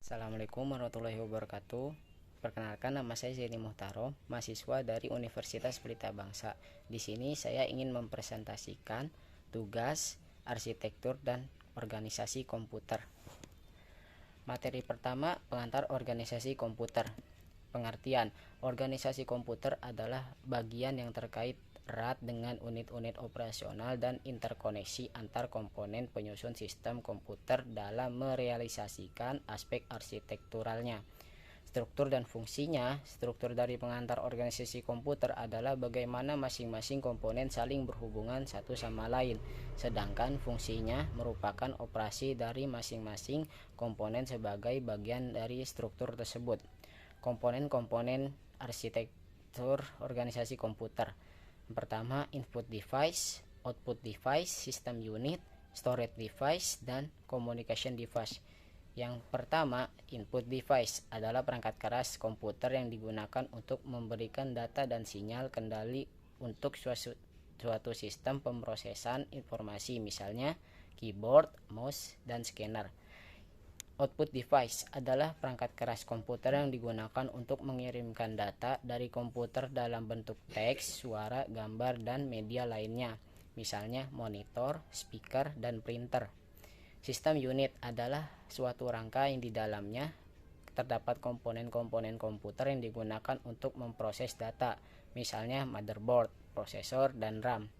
Assalamualaikum warahmatullahi wabarakatuh. Perkenalkan, nama saya Zaini Muhtaro, mahasiswa dari Universitas Pelita Bangsa. Di sini saya ingin mempresentasikan tugas arsitektur dan organisasi komputer. Materi pertama, pengantar organisasi komputer. Pengertian: organisasi komputer adalah bagian yang terkait erat dengan unit-unit operasional dan interkoneksi antar komponen penyusun sistem komputer dalam merealisasikan aspek arsitekturalnya. Struktur dan fungsinya. Struktur dari pengantar organisasi komputer adalah bagaimana masing-masing komponen saling berhubungan satu sama lain, sedangkan fungsinya merupakan operasi dari masing-masing komponen sebagai bagian dari struktur tersebut. Komponen-komponen arsitektur organisasi komputer. Pertama, input device, output device, system unit, storage device, dan communication device. Yang pertama, input device adalah perangkat keras komputer yang digunakan untuk memberikan data dan sinyal kendali untuk suatu sistem pemrosesan informasi, misalnya keyboard, mouse, dan scanner. Output device adalah perangkat keras komputer yang digunakan untuk mengirimkan data dari komputer dalam bentuk teks, suara, gambar, dan media lainnya, misalnya monitor, speaker, dan printer. Sistem unit adalah suatu rangka yang di dalamnya terdapat komponen-komponen komputer yang digunakan untuk memproses data, misalnya motherboard, prosesor, dan RAM.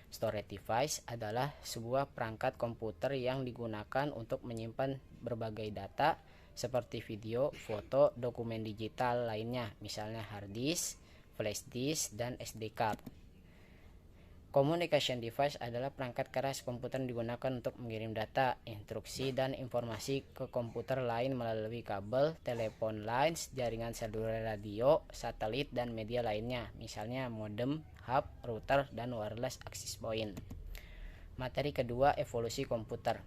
Storage device adalah sebuah perangkat komputer yang digunakan untuk menyimpan berbagai data seperti video, foto, dokumen digital lainnya, misalnya hard disk, flash disk, dan SD card. Communication device adalah perangkat keras komputer yang digunakan untuk mengirim data, instruksi, dan informasi ke komputer lain melalui kabel, telepon lines, jaringan seluler radio, satelit, dan media lainnya, misalnya modem, hub, router, dan wireless access point. Materi kedua, evolusi komputer.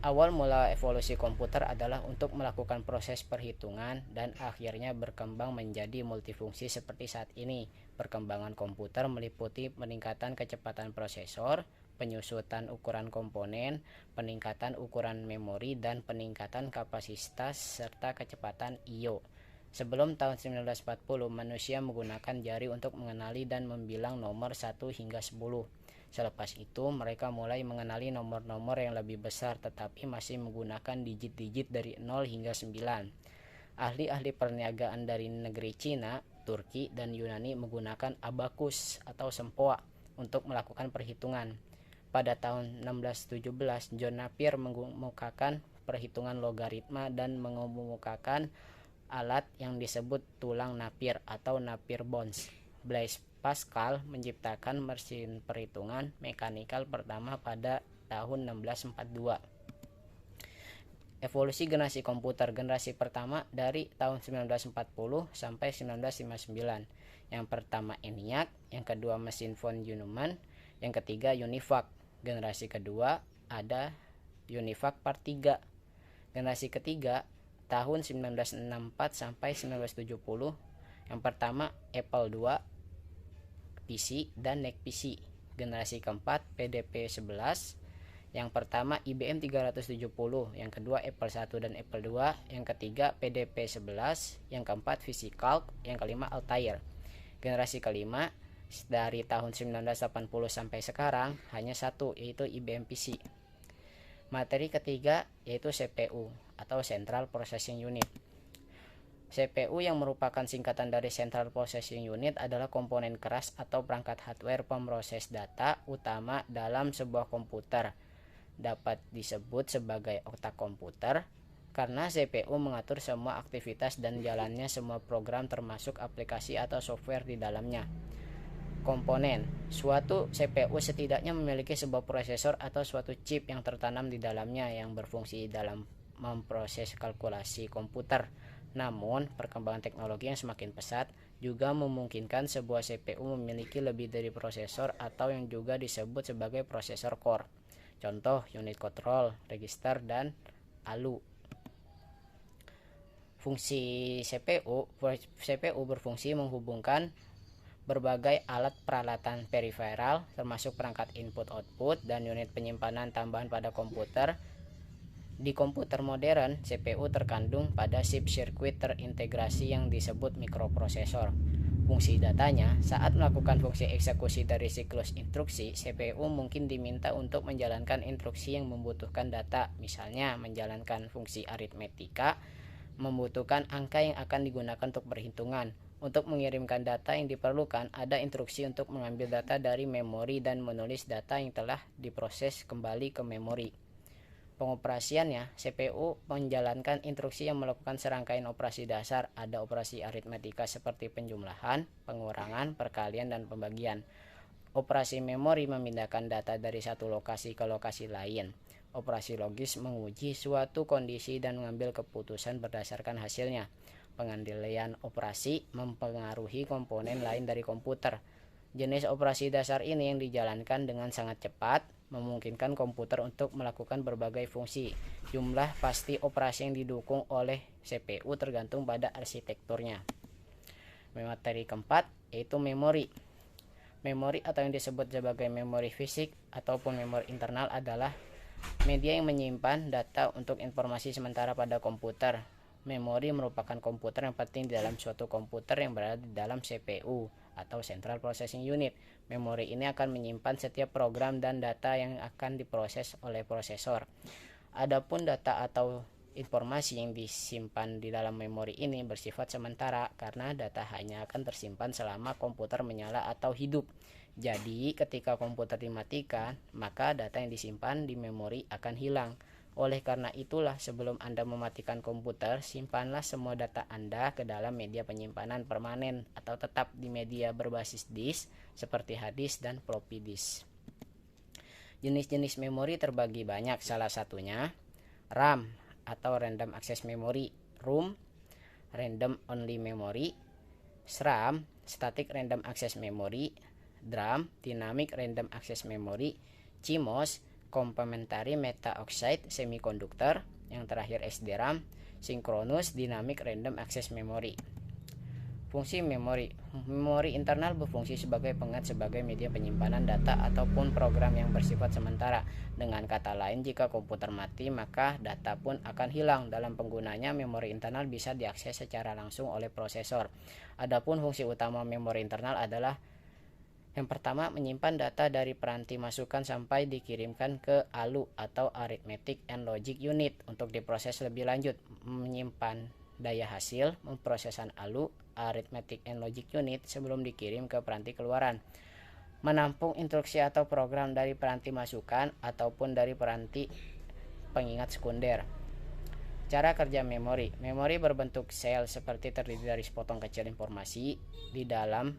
Awal mula evolusi komputer adalah untuk melakukan proses perhitungan dan akhirnya berkembang menjadi multifungsi seperti saat ini. Perkembangan komputer meliputi peningkatan kecepatan prosesor, penyusutan ukuran komponen, peningkatan ukuran memori, dan peningkatan kapasitas serta kecepatan I/O. Sebelum tahun 1940, manusia menggunakan jari untuk mengenali dan membilang nomor 1 hingga 10. Selepas itu, mereka mulai mengenali nomor-nomor yang lebih besar tetapi masih menggunakan digit-digit dari 0 hingga 9. Ahli-ahli perniagaan dari negeri Cina, Turki, dan Yunani menggunakan abakus atau sempoa untuk melakukan perhitungan. Pada tahun 1617, John Napier mengemukakan perhitungan logaritma dan mengemukakan alat yang disebut tulang Napier atau Napier Bones. Blaise Pascal menciptakan mesin perhitungan mekanikal pertama pada tahun 1642. Evolusi generasi komputer. Generasi pertama dari tahun 1940 sampai 1959. Yang pertama ENIAC, yang kedua mesin von Neumann, yang ketiga UNIVAC. Generasi kedua ada UNIVAC Part 3. Generasi ketiga tahun 1964 sampai 1970. Yang pertama Apple II PC dan Mac PC. Generasi keempat PDP-11. Yang pertama IBM 370, yang kedua Apple I dan Apple II, yang ketiga PDP-11, yang keempat VisiCalc, yang kelima Altair. Generasi kelima dari tahun 1980 sampai sekarang hanya satu, yaitu IBM PC. Materi ketiga yaitu CPU atau Central Processing Unit. CPU yang merupakan singkatan dari Central Processing Unit adalah komponen keras atau perangkat hardware pemroses data utama dalam sebuah komputer. Dapat disebut sebagai otak komputer karena CPU mengatur semua aktivitas dan jalannya semua program termasuk aplikasi atau software di dalamnya. Komponen. Suatu CPU setidaknya memiliki sebuah prosesor atau suatu chip yang tertanam di dalamnya yang berfungsi dalam memproses kalkulasi komputer. Namun, perkembangan teknologi yang semakin pesat juga memungkinkan sebuah CPU memiliki lebih dari prosesor atau yang juga disebut sebagai prosesor core. Contoh, unit control, register, dan ALU. Fungsi CPU berfungsi menghubungkan berbagai alat peralatan peripheral termasuk perangkat input output dan unit penyimpanan tambahan pada komputer Di komputer modern, CPU terkandung pada chip sirkuit terintegrasi yang disebut mikroprosesor. Fungsi datanya, saat melakukan fungsi eksekusi dari siklus instruksi, CPU mungkin diminta untuk menjalankan instruksi yang membutuhkan data, misalnya menjalankan fungsi aritmetika, membutuhkan angka yang akan digunakan untuk perhitungan. Untuk mengirimkan data yang diperlukan, ada instruksi untuk mengambil data dari memori dan menulis data yang telah diproses kembali ke memori. Pengoperasiannya, CPU menjalankan instruksi yang melakukan serangkaian operasi dasar. Ada operasi aritmetika seperti penjumlahan, pengurangan, perkalian, dan pembagian. Operasi memori memindahkan data dari satu lokasi ke lokasi lain. Operasi logis menguji suatu kondisi dan mengambil keputusan berdasarkan hasilnya. Pengandaian operasi mempengaruhi komponen lain dari komputer. Jenis operasi dasar ini yang dijalankan dengan sangat cepat, memungkinkan komputer untuk melakukan berbagai fungsi. Jumlah pasti operasi yang didukung oleh CPU tergantung pada arsitekturnya. Materi keempat yaitu memori. Memori atau yang disebut sebagai memori fisik ataupun memori internal adalah media yang menyimpan data untuk informasi sementara pada komputer. Memori merupakan komputer yang penting di dalam suatu komputer yang berada di dalam CPU atau Central Processing Unit. Memori ini akan menyimpan setiap program dan data yang akan diproses oleh prosesor. Adapun data atau informasi yang disimpan di dalam memori ini bersifat sementara karena data hanya akan tersimpan selama komputer menyala atau hidup. Jadi, ketika komputer dimatikan, maka data yang disimpan di memori akan hilang. Oleh karena itulah, sebelum Anda mematikan komputer, simpanlah semua data Anda ke dalam media penyimpanan permanen atau tetap di media berbasis disk seperti hard disk dan floppy disk. Jenis-jenis memori terbagi banyak, salah satunya RAM atau Random Access Memory, ROM, Random Only Memory, SRAM, Static Random Access Memory, DRAM, Dynamic Random Access Memory, CMOS, Complementary Metal Oxide Semiconductor, yang terakhir SDRAM, Synchronous Dynamic Random Access Memory. Fungsi memori. Memori internal berfungsi sebagai pengingat sebagai media penyimpanan data ataupun program yang bersifat sementara. Dengan kata lain, jika komputer mati, maka data pun akan hilang. Dalam penggunanya, memori internal bisa diakses secara langsung oleh prosesor. Adapun fungsi utama memori internal adalah yang pertama, menyimpan data dari peranti masukan sampai dikirimkan ke ALU atau Arithmetic and Logic Unit untuk diproses lebih lanjut. Menyimpan daya hasil memprosesan ALU Arithmetic and Logic Unit sebelum dikirim ke peranti keluaran. Menampung instruksi atau program dari peranti masukan ataupun dari peranti pengingat sekunder. Cara kerja memori. Memori berbentuk sel seperti terdiri dari sepotong kecil informasi. Di dalam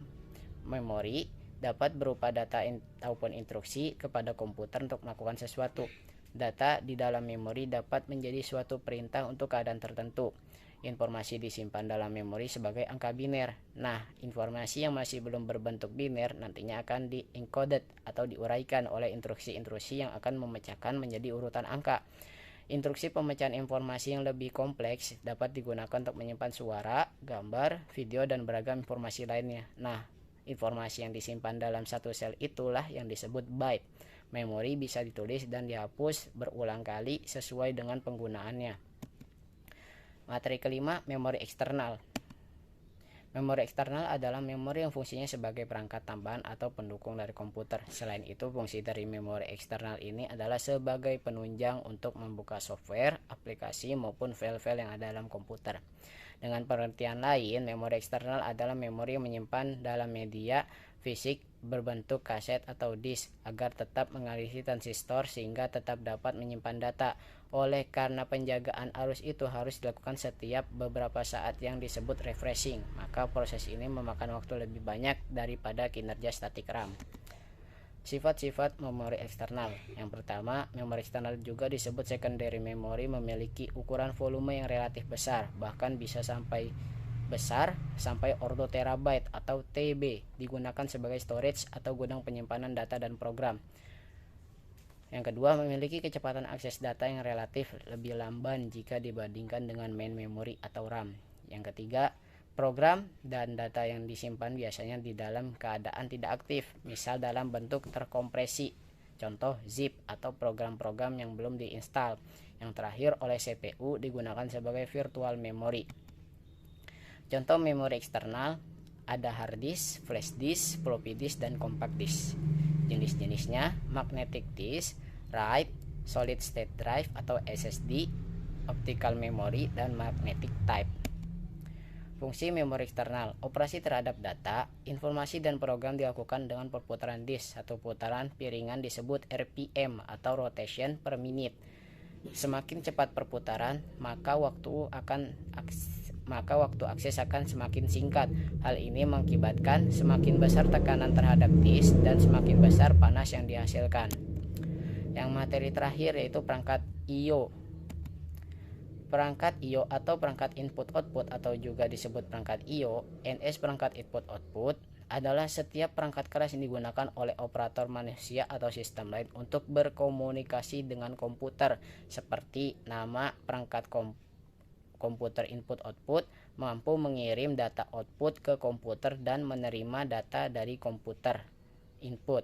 memori dapat berupa data ataupun instruksi kepada komputer untuk melakukan sesuatu. Data di dalam memori dapat menjadi suatu perintah untuk keadaan tertentu. Informasi disimpan dalam memori sebagai angka biner. Nah, informasi yang masih belum berbentuk biner nantinya akan di-encoded atau diuraikan oleh instruksi-instruksi yang akan memecahkan menjadi urutan angka. Instruksi pemecahan informasi yang lebih kompleks dapat digunakan untuk menyimpan suara, gambar, video, dan beragam informasi lainnya. Nah, informasi yang disimpan dalam satu sel itulah yang disebut byte. Memori bisa ditulis dan dihapus berulang kali sesuai dengan penggunaannya. Materi kelima, memori eksternal. Memori eksternal adalah memori yang fungsinya sebagai perangkat tambahan atau pendukung dari komputer. Selain itu, fungsi dari memori eksternal ini adalah sebagai penunjang untuk membuka software, aplikasi, maupun file-file yang ada dalam komputer. Dengan pengertian lain, memori eksternal adalah memori yang menyimpan dalam media fisik berbentuk kaset atau disk agar tetap mengaliri transistor sehingga tetap dapat menyimpan data. Oleh karena penjagaan arus itu harus dilakukan setiap beberapa saat yang disebut refreshing, maka proses ini memakan waktu lebih banyak daripada kinerja static RAM. Sifat-sifat memori eksternal. Yang pertama, memori eksternal juga disebut secondary memory, memiliki ukuran volume yang relatif besar, bahkan bisa sampai ordo terabyte atau TB, digunakan sebagai storage atau gudang penyimpanan data dan program. Yang kedua, memiliki kecepatan akses data yang relatif lebih lamban jika dibandingkan dengan main memory atau RAM. Yang ketiga, program dan data yang disimpan biasanya di dalam keadaan tidak aktif, misal dalam bentuk terkompresi, contoh zip atau program-program yang belum diinstal. Yang terakhir, oleh CPU digunakan sebagai virtual memory. Contoh memori eksternal ada hard disk, flash disk, floppy disk, dan compact disk. Jenis-jenisnya magnetic disk, write, solid state drive atau SSD, optical memory, dan magnetic type. Fungsi memori eksternal, operasi terhadap data, informasi dan program dilakukan dengan perputaran disk. Satu putaran piringan disebut RPM atau rotation per minute. Semakin cepat perputaran, maka waktu akses akan semakin singkat. Hal ini mengakibatkan semakin besar tekanan terhadap disk dan semakin besar panas yang dihasilkan. Yang materi terakhir yaitu perangkat I/O. Perangkat I/O atau perangkat input-output atau juga disebut perangkat I/O, NS perangkat input-output, adalah setiap perangkat keras yang digunakan oleh operator manusia atau sistem lain untuk berkomunikasi dengan komputer, seperti nama perangkat komputer input-output, mampu mengirim data output ke komputer dan menerima data dari komputer input.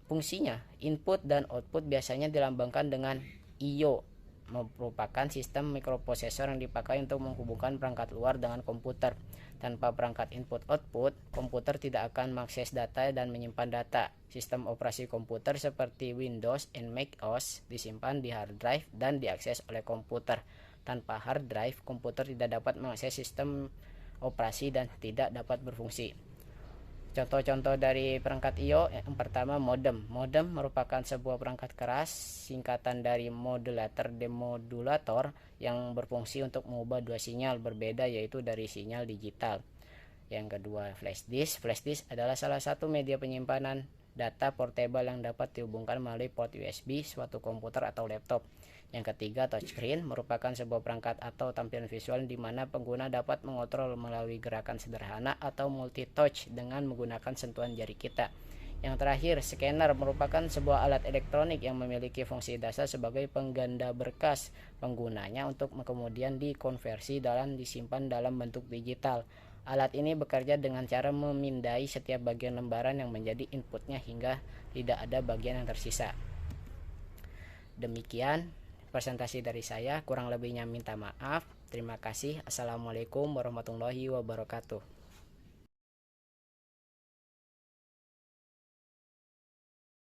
Fungsinya, input dan output biasanya dilambangkan dengan I/O, merupakan sistem mikroprosesor yang dipakai untuk menghubungkan perangkat luar dengan komputer. Tanpa perangkat input-output, komputer tidak akan mengakses data dan menyimpan data. Sistem operasi komputer seperti Windows dan Mac OS disimpan di hard drive dan diakses oleh komputer. Tanpa hard drive, komputer tidak dapat mengakses sistem operasi dan tidak dapat berfungsi. Contoh-contoh dari perangkat I/O, yang pertama modem. Modem merupakan sebuah perangkat keras singkatan dari modulator demodulator yang berfungsi untuk mengubah dua sinyal berbeda, yaitu dari sinyal digital. Yang kedua, flash disk. Flash disk adalah salah satu media penyimpanan data portable yang dapat dihubungkan melalui port USB suatu komputer atau laptop. Yang ketiga, touchscreen merupakan sebuah perangkat atau tampilan visual di mana pengguna dapat mengontrol melalui gerakan sederhana atau multi-touch dengan menggunakan sentuhan jari kita. Yang terakhir, scanner merupakan sebuah alat elektronik yang memiliki fungsi dasar sebagai pengganda berkas. Penggunanya untuk kemudian dikonversi dan disimpan dalam bentuk digital. Alat ini bekerja dengan cara memindai setiap bagian lembaran yang menjadi inputnya hingga tidak ada bagian yang tersisa. Demikian presentasi dari saya, kurang lebihnya minta maaf. Terima kasih. Assalamualaikum warahmatullahi wabarakatuh.